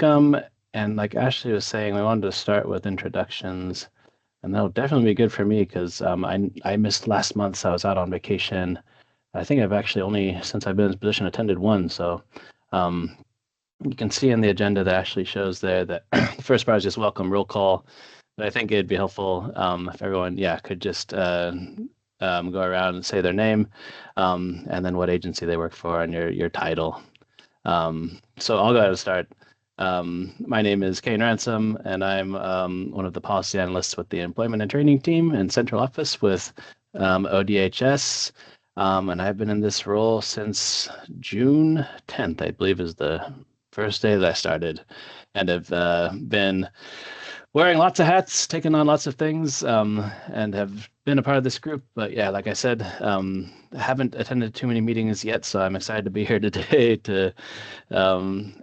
welcome. And like Ashley was saying, we wanted to start with introductions, and that'll definitely be good for me because I missed last month, so I was out on vacation. I think I've actually only, since I've been in this position, attended one. So um, you can see in the agenda that Ashley shows there that the first part is just welcome roll call. But I think it'd be helpful if everyone, yeah, could just go around and say their name, and then what agency they work for and your title. So I'll go ahead and start. My name is Kane Ransom, and I'm one of the policy analysts with the Employment and Training team in Central Office with ODHS. And I've been in this role since June 10th, I believe is the first day that I started, and have been wearing lots of hats, taking on lots of things, and have been a part of this group. But yeah, like I said, haven't attended too many meetings yet, so I'm excited to be here today to,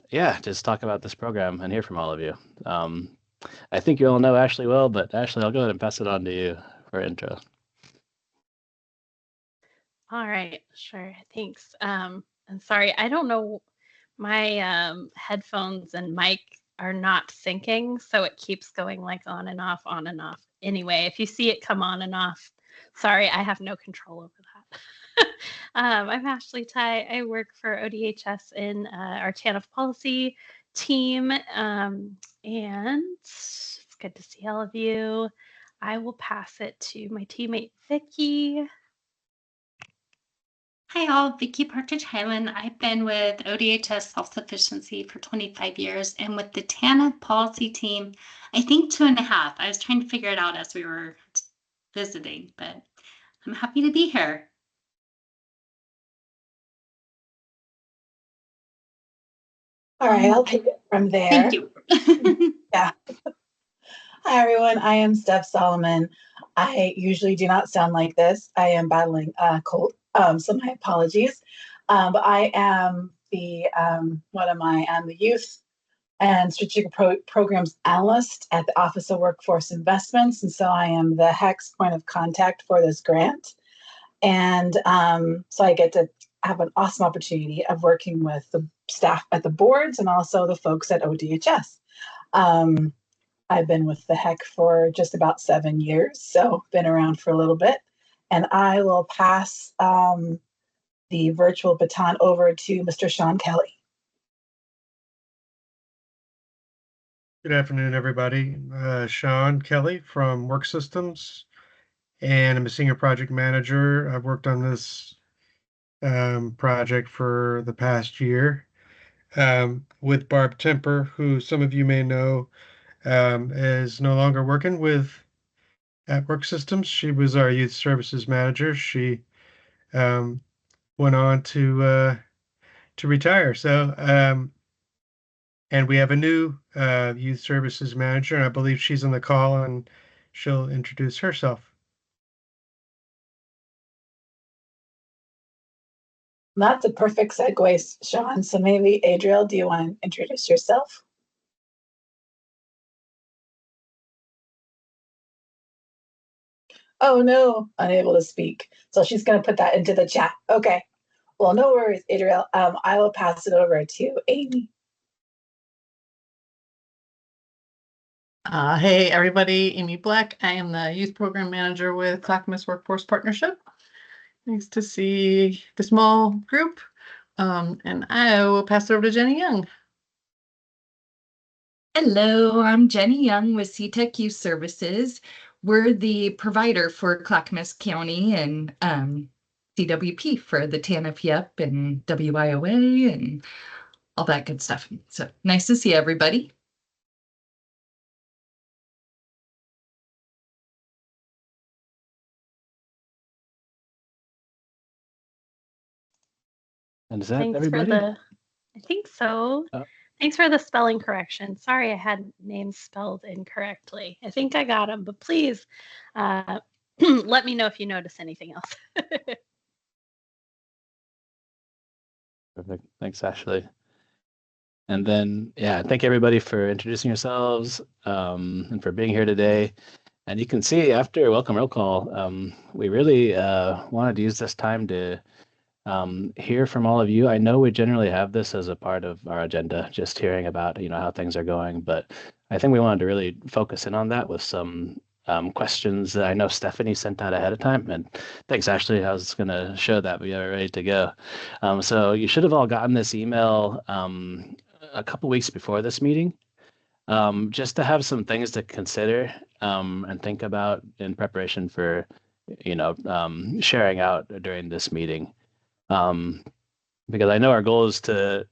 yeah, just talk about this program and hear from all of you. I think you all know Ashley well, but Ashley, I'll go ahead and pass it on to you for intro. All right, sure, thanks. And sorry, I don't know, my headphones and mic are not syncing, so it keeps going like on and off, on and off. Anyway, if you see it come on and off, sorry, I have no control over that. I'm Ashley Tai. I work for ODHS in our TANF policy team, and it's good to see all of you. I will pass it to my teammate, Vicki. Hi all, Vicki Partridge Highland. I've been with ODHS Self-Sufficiency for 25 years and with the TANF policy team, I think 2.5. I was trying to figure it out as we were visiting, but I'm happy to be here. All right, I'll take it from there. Thank you. Yeah. Hi, everyone. I am Steph Solomon. I usually do not sound like this. I am battling a cold, so my apologies. But I am the, what am I? I'm the Youth and Strategic Programs Analyst at the Office of Workforce Investments. And so I am the HECS point of contact for this grant. And so I get to have an awesome opportunity of working with the staff at the boards and also the folks at ODHS. I've been with the HEC for just about 7 years, so been around for a little bit. And I will pass the virtual baton over to Mr. Sean Kelly. Good afternoon, everybody. Sean Kelly from Work Systems, and I'm a senior project manager. I've worked on this project for the past year with Barb Temper, who some of you may know is no longer working with at Work Systems. She was our youth services manager. She went on to retire. So and we have a new youth services manager, and I believe she's on the call, and she'll introduce herself. That's a perfect segue, Sean. So maybe, Adriel, do you want to introduce yourself? Oh no, unable to speak. So she's going to put that into the chat. Okay. Well, no worries, Adriel. I will pass it over to Amy. Hey, everybody. Amy Black. I am the Youth Program Manager with Clackamas Workforce Partnership. Nice to see the small group. And I will pass it over to Jenny Young. Hello, I'm Jenny Young with CTEC Youth Services. We're the provider for Clackamas County and CWP for the TANF YEP and WIOA and all that good stuff. So nice to see everybody. And is that everybody? I think so. Thanks for the spelling correction. Sorry, I had names spelled incorrectly. I think I got them, but please let me know if you notice anything else. Perfect. Thanks, Ashley. And then, yeah, thank everybody for introducing yourselves and for being here today. And you can see after Welcome Roll Call, we really wanted to use this time to hear from all of you. I know we generally have this as a part of our agenda, just hearing about, how things are going, but I think we wanted to really focus in on that with some questions that I know Stephanie sent out ahead of time. And thanks, Ashley. I was going to show that, but you're ready to go. So you should have all gotten this email a couple weeks before this meeting, just to have some things to consider and think about in preparation for, sharing out during this meeting. Because I know our goal is to,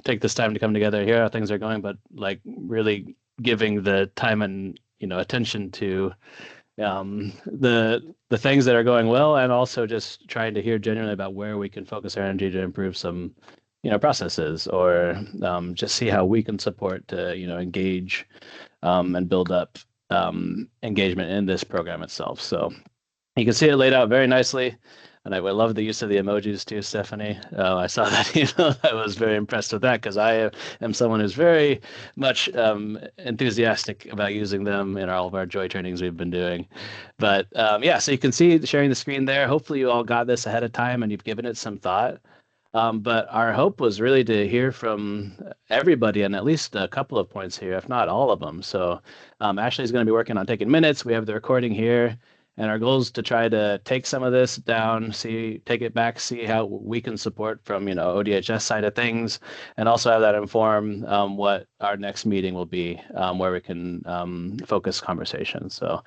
take this time to come together, hear how things are going, but like really giving the time and, attention to the things that are going well, and also just trying to hear genuinely about where we can focus our energy to improve some, processes, or just see how we can support to, engage and build up engagement in this program itself. So you can see it laid out very nicely. And I would love the use of the emojis too, Stephanie. I saw that, I was very impressed with that, because I am someone who's very much enthusiastic about using them in all of our joy trainings we've been doing. But yeah, so you can see sharing the screen there. Hopefully you all got this ahead of time and you've given it some thought. But our hope was really to hear from everybody on at least a couple of points here, if not all of them. So Ashley's going to be working on taking minutes. We have the recording here. And our goal is to try to take some of this down, take it back, see how we can support from, ODHS side of things, and also have that inform what our next meeting will be, where we can focus conversation. So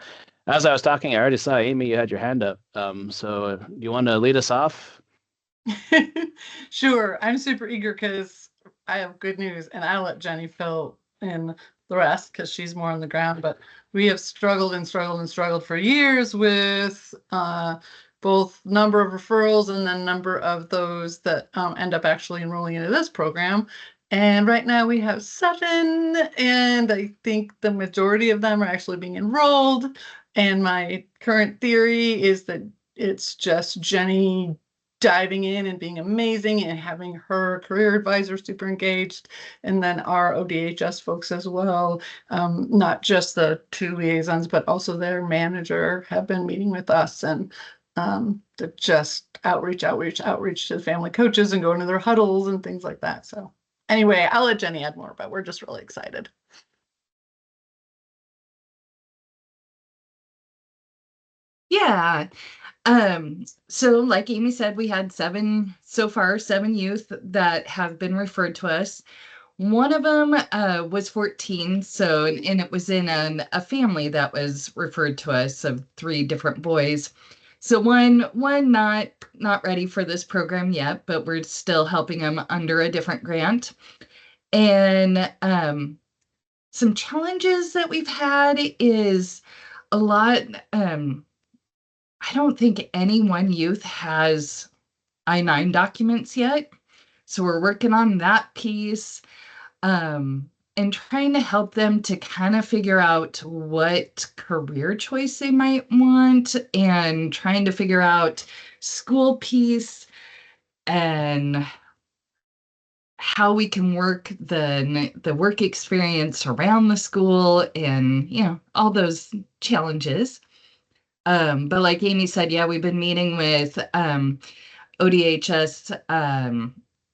as I was talking, I already saw Amy, you had your hand up. So you want to lead us off? Sure. I'm super eager because I have good news, and I'll let Jenny fill in the rest because she's more on the ground. But we have struggled for years with both number of referrals and then number of those that end up actually enrolling into this program. And right now we have 7, and I think the majority of them are actually being enrolled. And my current theory is that it's just Jenny diving in and being amazing and having her career advisor super engaged, and then our ODHS folks as well, not just the 2 liaisons, but also their manager have been meeting with us, and just outreach to the family coaches and going to their huddles and things like that. So anyway, I'll let Jenny add more, but we're just really excited. Yeah. So like Amy said, we had 7 youth that have been referred to us. One of them was 14, so and it was in a family that was referred to us of 3 different boys. So one not ready for this program yet, but we're still helping them under a different grant. And some challenges that we've had is a lot. I don't think any one youth has I-9 documents yet. So we're working on that piece and trying to help them to kind of figure out what career choice they might want, and trying to figure out school piece and how we can work the work experience around the school, and all those challenges. But like Amy said, yeah, we've been meeting with ODHS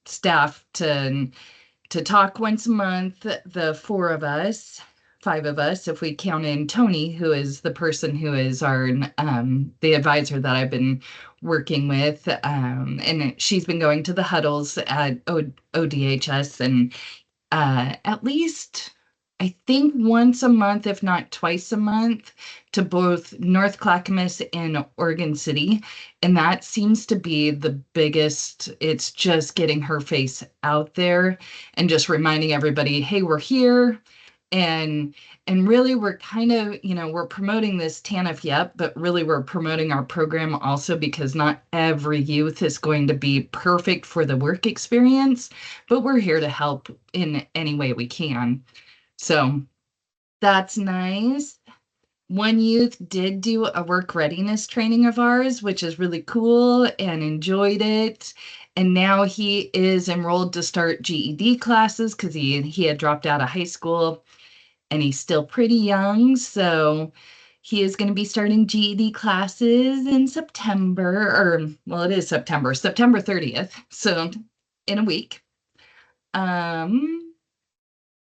staff to talk once a month, the 4 of us, 5 of us, if we count in Tony, who is the person who is our the advisor that I've been working with, and she's been going to the huddles at ODHS, and at least I think once a month, if not twice a month, to both North Clackamas and Oregon City. And that seems to be the biggest. It's just getting her face out there and just reminding everybody, hey, we're here. And really we're kind of, we're promoting this TANF Yep, but really we're promoting our program also, because not every youth is going to be perfect for the work experience, but we're here to help in any way we can. So that's nice. One youth did do a work readiness training of ours, which is really cool, and enjoyed it. And now he is enrolled to start GED classes because he had dropped out of high school, and he's still pretty young. So He is going to be starting GED classes in September, or well, it is September 30th, so in a week. And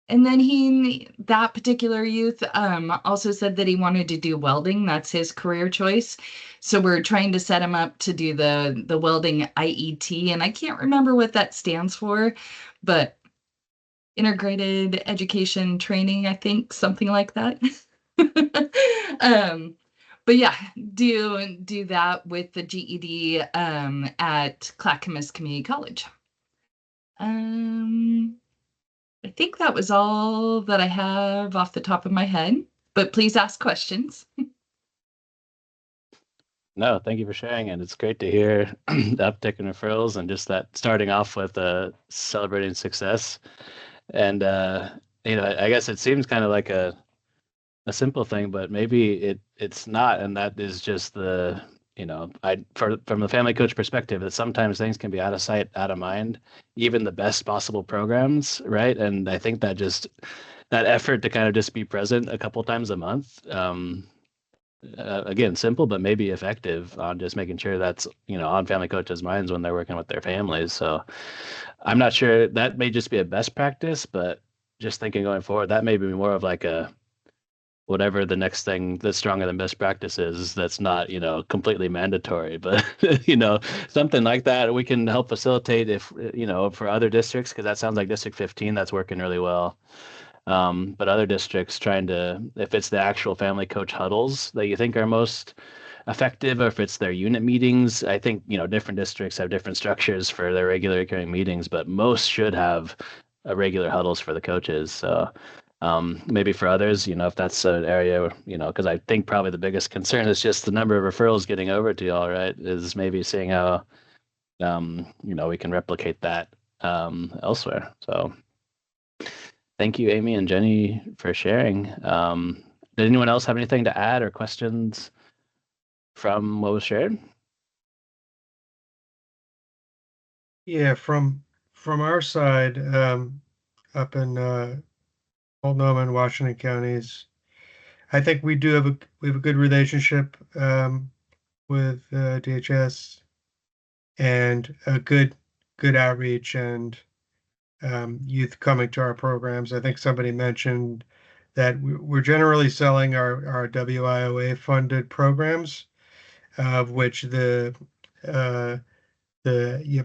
then that particular youth also said that he wanted to do welding. That's his career choice. So we're trying to set him up to do the welding IET, and I can't remember what that stands for, but integrated education training, I think, something like that. But yeah, do that with the GED at Clackamas Community College. I think that was all that I have off the top of my head, but please ask questions. No, thank you for sharing, and it's great to hear the uptick in referrals and just that starting off with celebrating success. And I guess it seems kind of like a simple thing, but maybe it's not, and that is just from the family coach perspective, that sometimes things can be out of sight, out of mind, even the best possible programs, right? And I think that effort to kind of just be present a couple times a month, again, simple, but maybe effective on just making sure that's, on family coaches' minds when they're working with their families. So I'm not sure, that may just be a best practice, but just thinking going forward, that may be more of like a, whatever the next thing that's stronger than best practice is, that's not, completely mandatory, but, something like that we can help facilitate if, for other districts, because that sounds like District 15, that's working really well. But other districts trying to, if it's the actual family coach huddles that you think are most effective, or if it's their unit meetings, I think, different districts have different structures for their regular recurring meetings, but most should have regular huddles for the coaches. So maybe for others, if that's an area, because I think probably the biggest concern is just the number of referrals getting over to y'all, right? Is maybe seeing how, we can replicate that elsewhere. So thank you, Amy and Jenny, for sharing. Did anyone else have anything to add or questions from what was shared? Yeah, from our side, up in Multnomah and Washington counties, I think we have a good relationship with DHS, and a good outreach and youth coming to our programs. I think somebody mentioned that we're generally selling our WIOA funded programs, of which the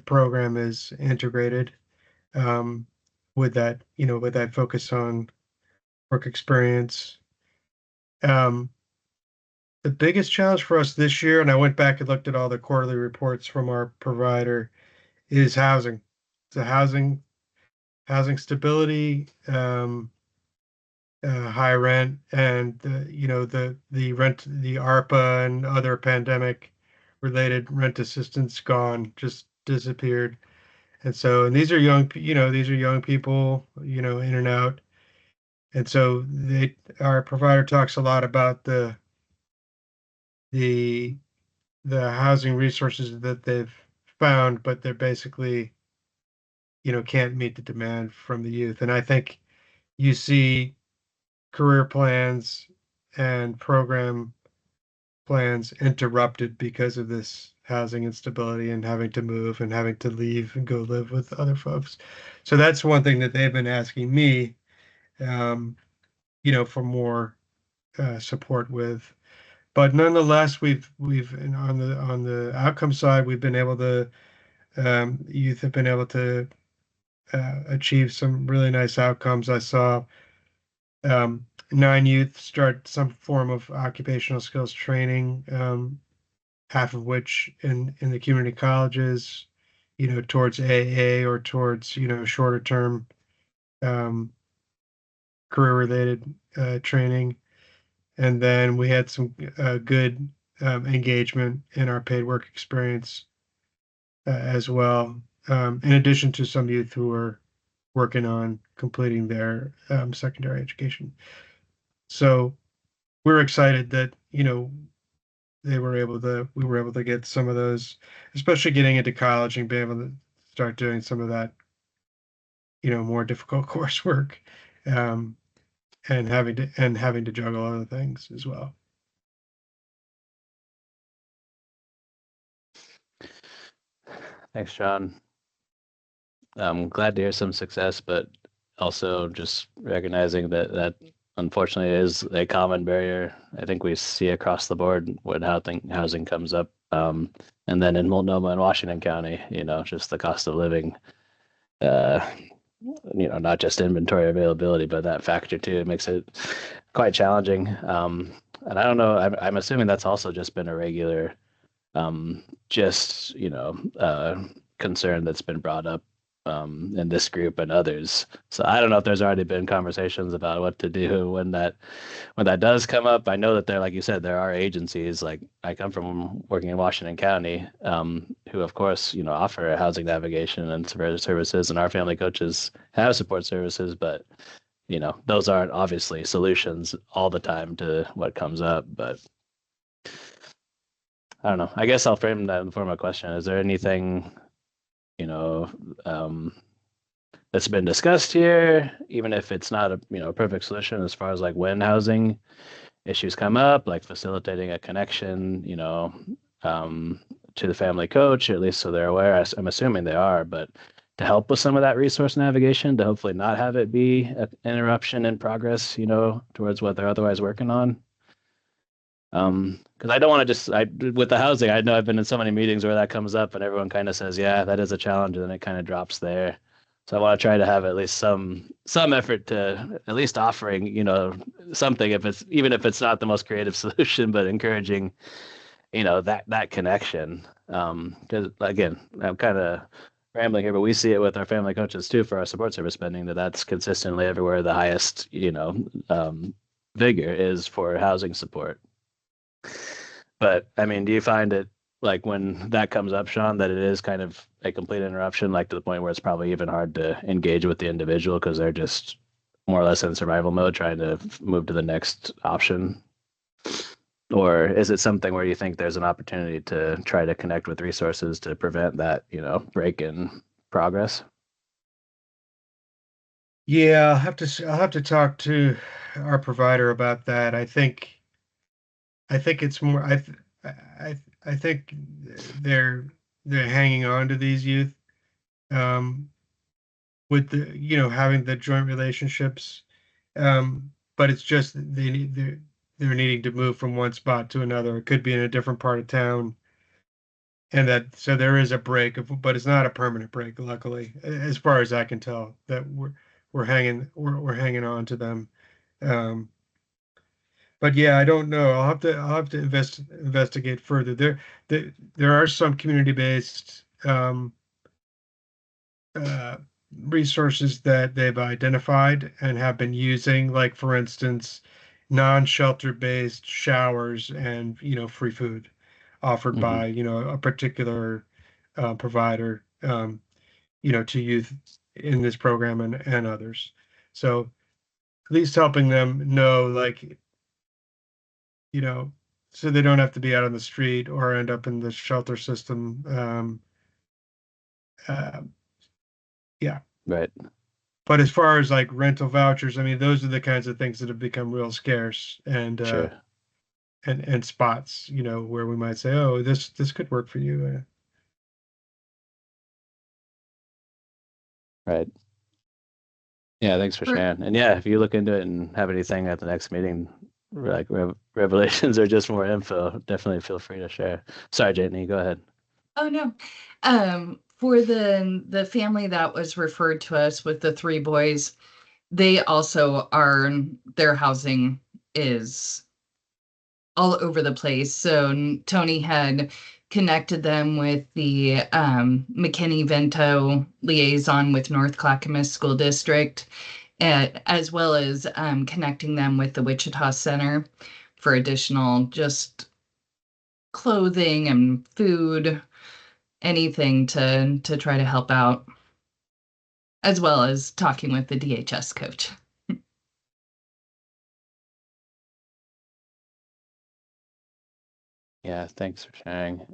program is integrated, with that focus on work experience. The biggest challenge for us this year, and I went back and looked at all the quarterly reports from our provider, is housing. So housing stability, high rent, and the rent, the ARPA and other pandemic related rent assistance just disappeared. And these are young people, in and out. And so our provider talks a lot about the housing resources that they've found, but they're basically, can't meet the demand from the youth. And I think you see career plans and program plans interrupted because of this housing instability and having to move and having to leave and go live with other folks. So that's one thing that they've been asking me, for more support with. But nonetheless, we've on the outcome side, we've been able to, youth have been able to achieve some really nice outcomes. I saw 9 youth start some form of occupational skills training, half of which in the community colleges, towards AA or towards, shorter term career related training. And then we had some good engagement in our paid work experience as well, in addition to some youth who are working on completing their secondary education. So we're excited that, we were able to get some of those, especially getting into college and being able to start doing some of that, more difficult coursework, and having to juggle other things as well. Thanks, John. I'm glad to hear some success, but also just recognizing that unfortunately is a common barrier. I think we see across the board when housing comes up. And then in Multnomah and Washington County, just the cost of living, uh, not just inventory availability, but that factor too, it makes it quite challenging. And I don't know, I'm assuming that's also just been a regular, just, concern that's been brought up in this group and others. So I don't know if there's already been conversations about what to do when that does come up. I know that there, like you said, there are agencies, like I come from working in Washington County, who of course, offer housing navigation and services, and our family coaches have support services, but those aren't obviously solutions all the time to what comes up. But I don't know. I guess I'll frame that in the form of a question. Is there anything that's been discussed here, even if it's not a perfect solution as far as like when housing issues come up, like facilitating a connection, to the family coach, at least so they're aware. I'm assuming they are, but to help with some of that resource navigation, to hopefully not have it be an interruption in progress, towards what they're otherwise working on. Because I don't want to with the housing, I know I've been in so many meetings where that comes up and everyone kind of says, yeah, that is a challenge, and then it kind of drops there. So I want to try to have at least some effort to at least offering, something, even if it's not the most creative solution, but encouraging, that connection. Because again, I'm kind of rambling here, but we see it with our family coaches too for our support service spending, that's consistently everywhere the highest, figure is for housing support. But I mean, do you find it like when that comes up, Sean, that it is kind of a complete interruption, like to the point where it's probably even hard to engage with the individual because they're just more or less in survival mode trying to move to the next option? Or is it something where you think there's an opportunity to try to connect with resources to prevent that, break in progress? Yeah, I'll have to talk to our provider about that. I think it's more. I think they're hanging on to these youth, with the having the joint relationships, but it's just they're needing to move from one spot to another. It could be in a different part of town, and so there is a break, but it's not a permanent break. Luckily, as far as I can tell, that we're hanging on to them. But yeah, I don't know. I'll have to investigate further. There are some community-based resources that they've identified and have been using, like for instance, non-shelter-based showers and free food offered by a particular provider to youth in this program and others. So at least helping them know, like, so they don't have to be out on the street or end up in the shelter system. Yeah. Right. But as far as like rental vouchers, I mean, those are the kinds of things that have become real scarce, and Sure. and spots, where we might say, oh, this could work for you. Right. Yeah, thanks for sharing. And yeah, if you look into it and have anything at the next meeting, like revelations or just more info, definitely feel free to share. Sorry, Janie, go ahead. Oh, no. For the family that was referred to us with the 3 boys, they also their housing is all over the place. So Tony had connected them with the McKinney-Vento liaison with North Clackamas School District, as well as connecting them with the Wichita Center for additional just clothing and food, anything to try to help out, as well as talking with the DHS coach. Yeah, thanks for sharing.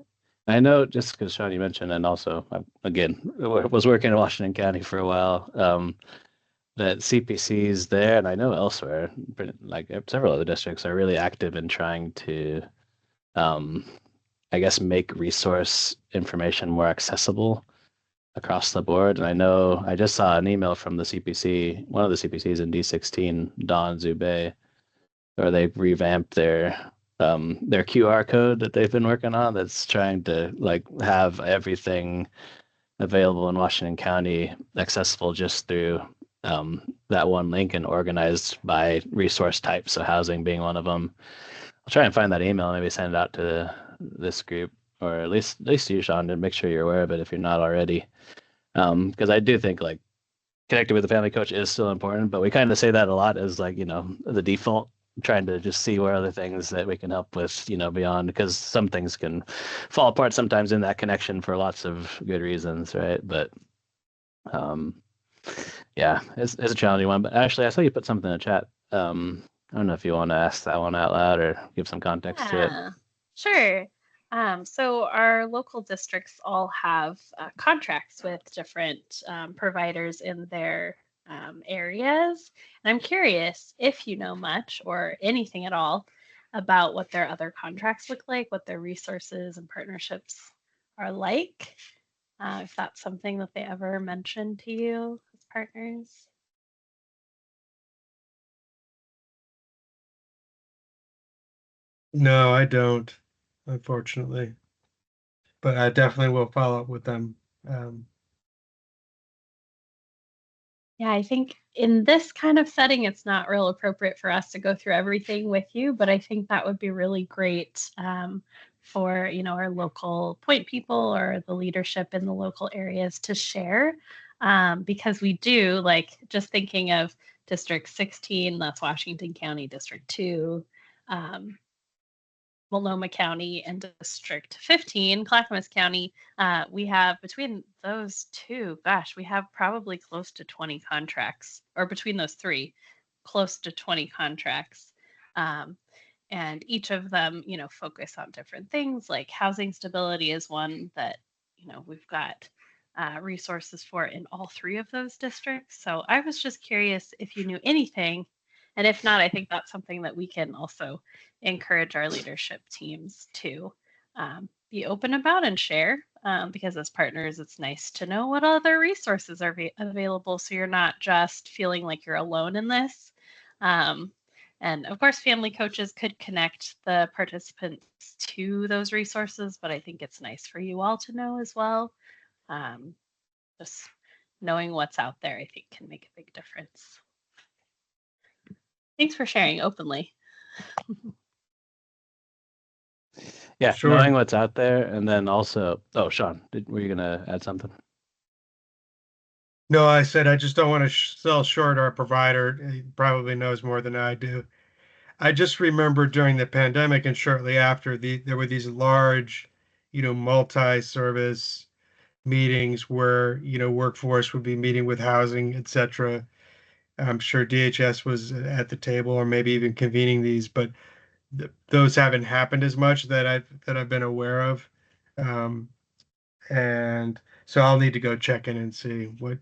I know, just because Sean, you mentioned, and also again was working in Washington County for a while, that CPCs there, and I know elsewhere, like several other districts, are really active in trying to I guess, make resource information more accessible across the board. And I know I just saw an email from the CPC, one of the CPCs in D16, Don Zube, where they revamped their QR code that they've been working on that's trying to like have everything available in Washington County accessible just through that one link and organized by resource type. So housing being one of them. I'll try and find that email, maybe send it out to this group, or at least you, Sean, to make sure you're aware of it if you're not already. Because I do think like connecting with the family coach is still important, but we kind of say that a lot as like, the default, trying to just see where other things that we can help with, beyond, because some things can fall apart sometimes in that connection for lots of good reasons, right? But yeah, it's a challenging one. But actually, I saw you put something in the chat. I don't know if you want to ask that one out loud or give some context to it. Sure. So our local districts all have contracts with different providers in their areas. And I'm curious if you know much or anything at all about what their other contracts look like, what their resources and partnerships are like, if that's something that they ever mentioned to you as partners. No, I don't, unfortunately. But I definitely will follow up with them. Yeah, I think in this kind of setting, it's not real appropriate for us to go through everything with you, but I think that would be really great for our local point people or the leadership in the local areas to share, because we do, like, just thinking of District 16, that's Washington County, District 2, Multnomah County, and District 15, Clackamas County, we have between those two, gosh, we have probably close to 20 contracts, or between those three, close to 20 contracts. And each of them, focus on different things, like housing stability is one that, we've got resources for in all three of those districts. So I was just curious if you knew anything. And if not, I think that's something that we can also encourage our leadership teams to be open about and share, because as partners, it's nice to know what other resources are available, so you're not just feeling like you're alone in this. And of course, family coaches could connect the participants to those resources, but I think it's nice for you all to know as well. Just knowing what's out there, I think, can make a big difference. Thanks for sharing openly. Yeah, Sure. knowing what's out there, and then also, Sean, were you gonna add something? No, I said I just don't want to sell short our provider. He probably knows more than I do. I just remember during the pandemic and shortly after, there were these large, multi-service meetings where, workforce would be meeting with housing, etc. I'm sure DHS was at the table or maybe even convening these, but those haven't happened as much that I've been aware of. And so I'll need to go check in and see what.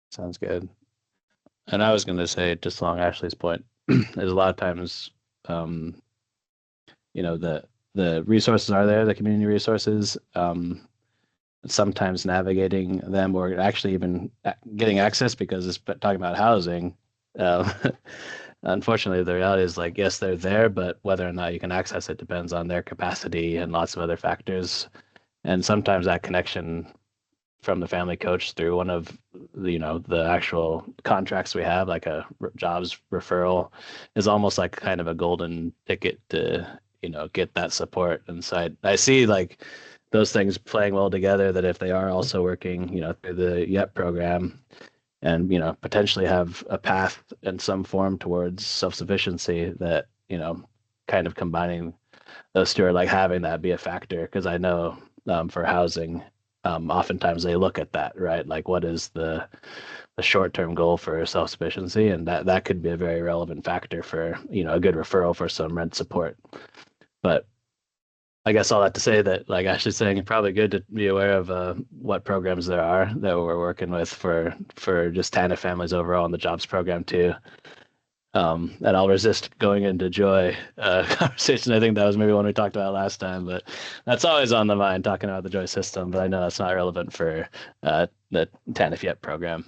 Sounds good. And I was going to say, just along Ashley's point, is a lot of times, the resources are there, the community resources. Sometimes navigating them, or actually even getting access, because it's talking about housing. Unfortunately, the reality is, like, yes, they're there, but whether or not you can access it depends on their capacity and lots of other factors. And sometimes that connection from the family coach through one of the actual contracts we have, like a jobs referral, is almost like kind of a golden ticket to get that support. And so I see like those things playing well together, that if they are also working through the YEP program and potentially have a path in some form towards self-sufficiency, that kind of combining those two, are like having that be a factor. Because I know for housing, oftentimes they look at that, right? Like, what is the short-term goal for self-sufficiency, and that could be a very relevant factor for a good referral for some rent support. But I guess all that to say that, like Ashley's saying, it's probably good to be aware of what programs there are that we're working with for just TANF families overall, in the jobs program too. And I'll resist going into joy conversation. I think that was maybe one we talked about last time, but that's always on the mind, talking about the joy system. But I know that's not relevant for the TANF yet program.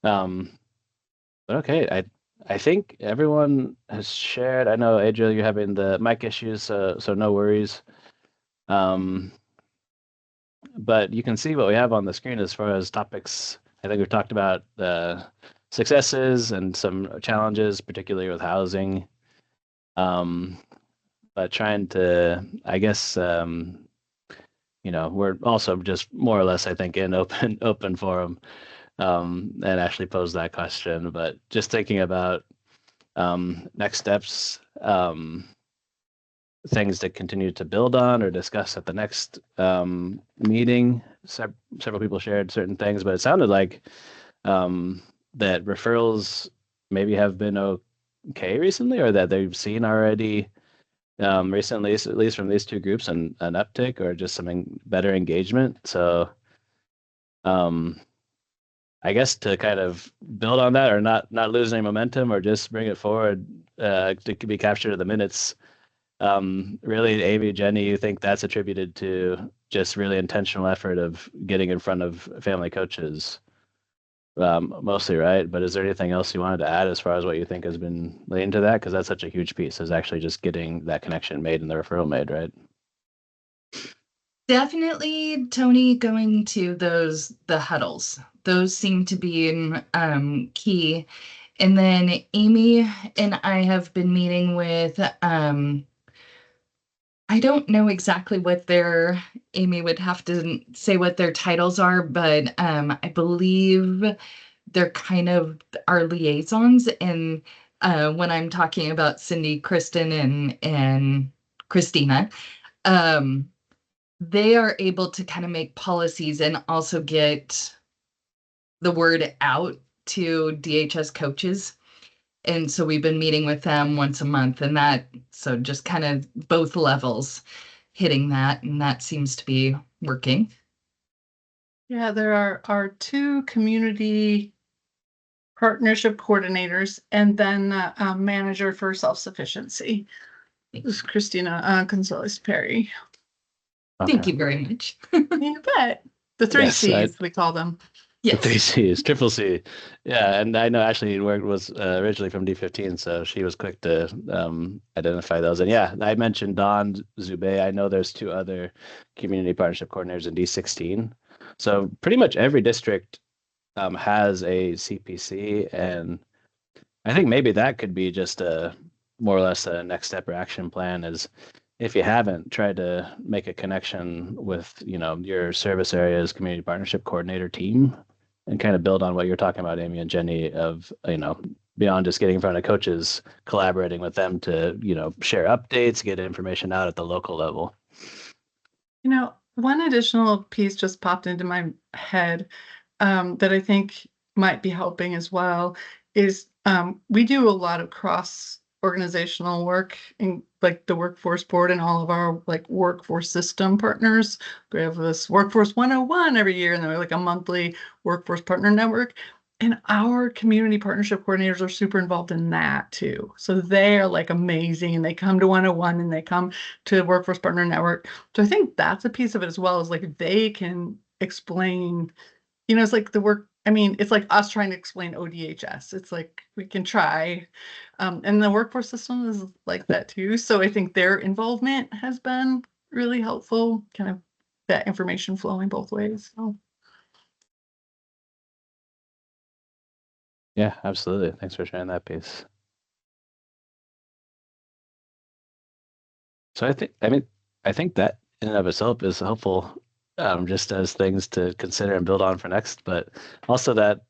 But okay, I think everyone has shared. I know, Adriel, you're having the mic issues, so no worries. But you can see what we have on the screen as far as topics. I think we've talked about the successes and some challenges, particularly with housing. But trying to, I guess, we're also just more or less, I think, in open forum, and actually pose that question. But just thinking about next steps, things to continue to build on or discuss at the next meeting. Several people shared certain things, but it sounded like that referrals maybe have been okay recently, or that they've seen already recently, at least from these two groups, an uptick or just some better engagement. So I guess to kind of build on that, or not lose any momentum, or just bring it forward to be captured in the minutes. Really, Amy, Jenny, you think that's attributed to just really intentional effort of getting in front of family coaches, mostly, right? But is there anything else you wanted to add as far as what you think has been leading to that? Because that's such a huge piece, is actually just getting that connection made and the referral made, right? Definitely, Tony, going to the huddles. Those seem to be key. And then Amy and I have been meeting with, I don't know exactly what Amy would have to say what their titles are, but I believe they're kind of our liaisons. And when I'm talking about Cindy, Kristen, and Christina, they are able to kind of make policies and also get the word out to DHS coaches. And so we've been meeting with them once a month, and so just kind of both levels hitting that, and that seems to be working. Yeah, there are two community partnership coordinators and then a manager for self-sufficiency. This is Christina Gonzalez Perry. Okay. Thank you very much. You bet. The three Yes, C's, we call them. Yes. The three C's, triple C. Yeah, and I know Ashley was originally from D15, so she was quick to identify those. And yeah, I mentioned Don Zubay. I know there's two other community partnership coordinators in D16. So pretty much every district has a CPC, and I think maybe that could be just more or less a next step or action plan, is if you haven't, tried to make a connection with your service area's community partnership coordinator team, and kind of build on what you're talking about, Amy and Jenny, of beyond just getting in front of coaches, collaborating with them to share updates, get information out at the local level. One additional piece just popped into my head that I think might be helping as well is we do a lot of cross organizational work in like the workforce board and all of our like workforce system partners. We have this workforce 101 every year, and they're like a monthly workforce partner network. And our community partnership coordinators are super involved in that too. So they are like amazing, and they come to 101 and they come to Workforce Partner Network. So I think that's a piece of it as well, is like they can explain, it's like it's like us trying to explain ODHS. It's like we can try. And the workforce system is like that too. So I think their involvement has been really helpful, kind of that information flowing both ways. So. Yeah, absolutely. Thanks for sharing that piece. So I think that in and of itself is helpful, just as things to consider and build on for next. But also that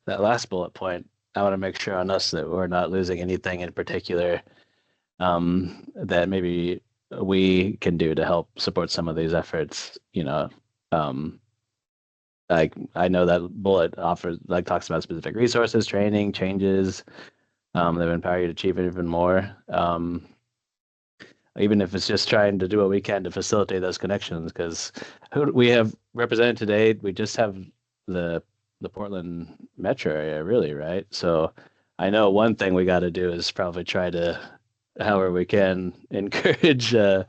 last bullet point, I want to make sure on us that we're not losing anything in particular that maybe we can do to help support some of these efforts. Like I know that bullet talks about specific resources, training, changes that empower you to achieve even more. Even if it's just trying to do what we can to facilitate those connections, because who we have represented today, we just have the Portland metro area, really, right? So I know one thing we got to do is probably try to, however we can, encourage other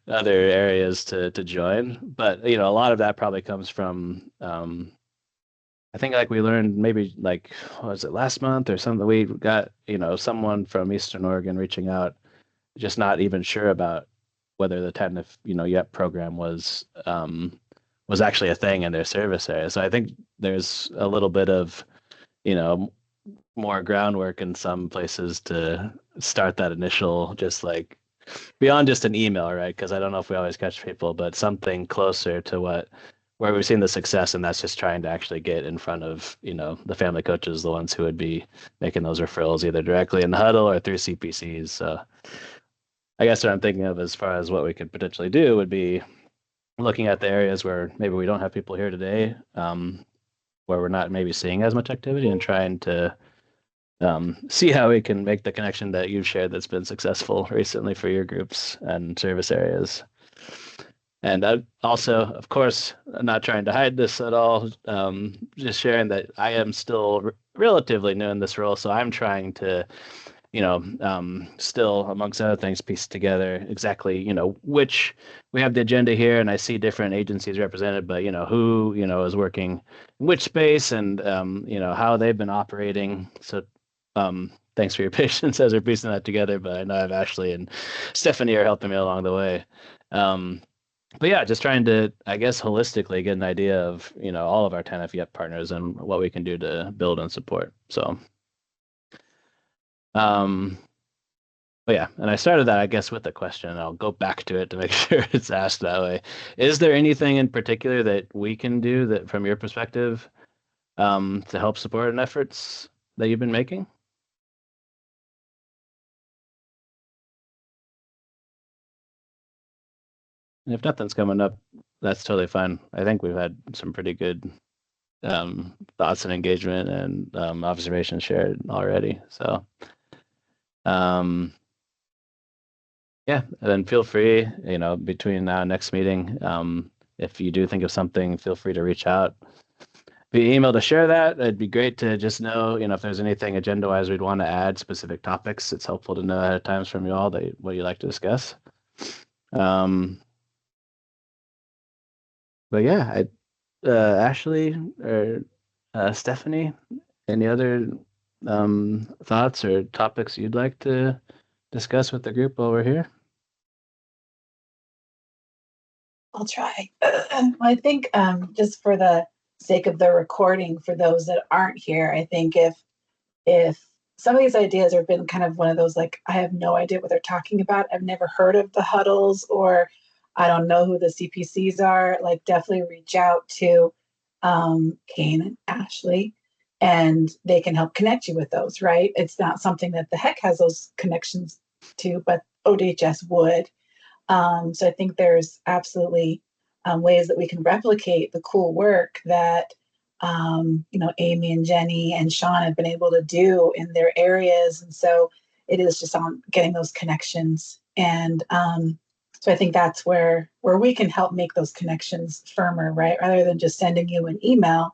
areas to join. But a lot of that probably comes from I think like we learned maybe like what was it last month or something. We got someone from Eastern Oregon reaching out, just not even sure about whether the TANF YEP program was actually a thing in their service area. So I think there's a little bit of you know more groundwork in some places to start that initial, just like beyond just an email, right? Because I don't know if we always catch people, but something closer to where we've seen the success, and that's just trying to actually get in front of the family coaches, the ones who would be making those referrals either directly in the huddle or through CPCs. So I guess what I'm thinking of as far as what we could potentially do would be looking at the areas where maybe we don't have people here today, where we're not maybe seeing as much activity, and trying to see how we can make the connection that you've shared that's been successful recently for your groups and service areas. And I also, of course, not trying to hide this at all, just sharing that I am still relatively new in this role. So I'm trying to, still, amongst other things, piece together exactly, which we have the agenda here, and I see different agencies represented, but, who, is working in which space, and, how they've been operating. So thanks for your patience as we're piecing that together, but I know I have Ashley and Stephanie are helping me along the way. But yeah, just trying to, I guess, holistically get an idea of, all of our TANF YEP partners and what we can do to build and support. So, but yeah, and I started that, I guess, with a question, and I'll go back to it to make sure it's asked that way. Is there anything in particular that we can do that, from your perspective, to help support and efforts that you've been making? And if nothing's coming up, that's totally fine. I think we've had some pretty good thoughts and engagement and observations shared already. So, yeah, and then feel free, between now and next meeting, if you do think of something, feel free to reach out via email to share that. It'd be great to just know, if there's anything agenda-wise we'd want to add, specific topics. It's helpful to know ahead of times from you all what you'd like to discuss. But yeah, Ashley or Stephanie, any other thoughts or topics you'd like to discuss with the group while we're here? I'll try. I think just for the sake of the recording, for those that aren't here, I think if some of these ideas have been kind of one of those, like, I have no idea what they're talking about, I've never heard of the huddles, or I don't know who the CPCs are, like, definitely reach out to Kane and Ashley, and they can help connect you with those, right? It's not something that the HEC has those connections to, but ODHS would. So I think there's absolutely ways that we can replicate the cool work that Amy and Jenny and Sean have been able to do in their areas. And so it is just on getting those connections. And so I think that's where we can help make those connections firmer, right? Rather than just sending you an email,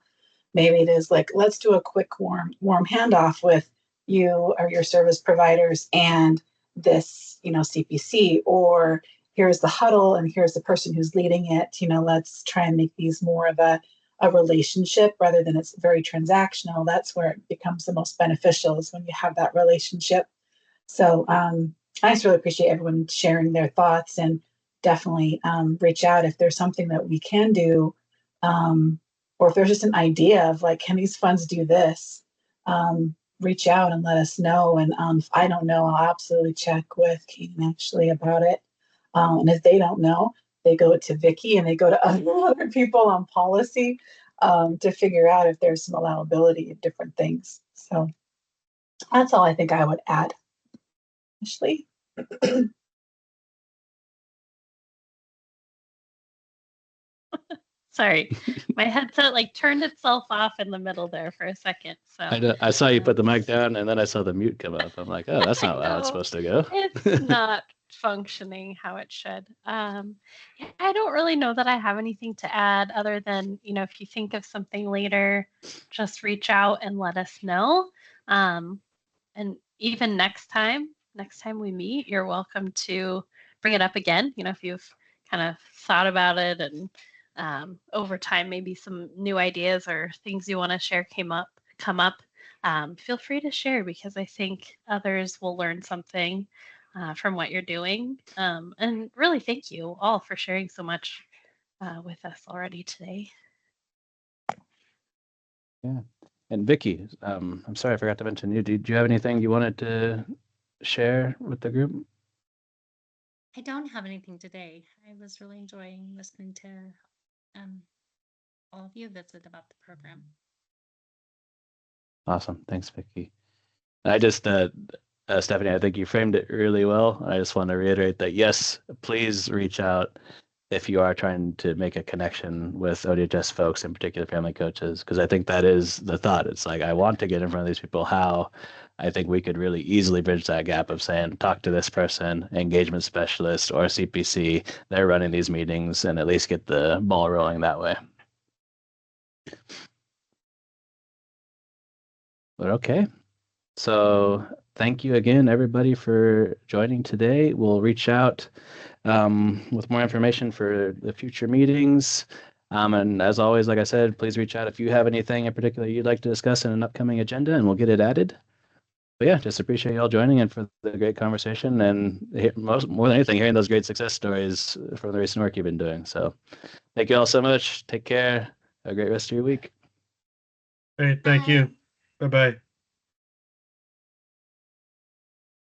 maybe it is like, let's do a quick warm handoff with you or your service providers and this, CPC, or here's the huddle and here's the person who's leading it. Let's try and make these more of a relationship rather than it's very transactional. That's where it becomes the most beneficial, is when you have that relationship. So I just really appreciate everyone sharing their thoughts, and definitely reach out if there's something that we can do, or if there's just an idea of like, can these funds do this? Reach out and let us know. And if I don't know, I'll absolutely check with Kate and Ashley about it. And if they don't know, they go to Vicky and they go to other people on policy to figure out if there's some allowability of different things. So that's all I think I would add. Ashley? Sorry, my headset turned itself off in the middle there for a second. So I saw you put the mic down, and then I saw the mute come up. I'm like, oh, that's not how it's supposed to go. It's not functioning how it should. I don't really know that I have anything to add other than, if you think of something later, just reach out and let us know. And even next time we meet, you're welcome to bring it up again. If you've kind of thought about it and over time, maybe some new ideas or things you want to share come up. Feel free to share, because I think others will learn something from what you're doing. And really, thank you all for sharing so much with us already today. Yeah. And Vicky, I'm sorry I forgot to mention you. Do you have anything you wanted to share with the group? I don't have anything today. I was really enjoying listening to all of you visit about the program. Awesome. Thanks, Vicky. I just, Stephanie, I think you framed it really well. I just want to reiterate that, yes, please reach out if you are trying to make a connection with ODHS folks, in particular family coaches, because I think that is the thought. It's like, I want to get in front of these people. How? I think we could really easily bridge that gap of saying, talk to this person, engagement specialist or CPC. They're running these meetings, and at least get the ball rolling that way. But okay. So thank you again, everybody, for joining today. We'll reach out with more information for the future meetings. And as always, like I said, please reach out if you have anything in particular you'd like to discuss in an upcoming agenda, and we'll get it added. But yeah, just appreciate you all joining and for the great conversation, and more than anything, hearing those great success stories from the recent work you've been doing. So thank you all so much. Take care. Have a great rest of your week. Great. Thank you. Bye-bye.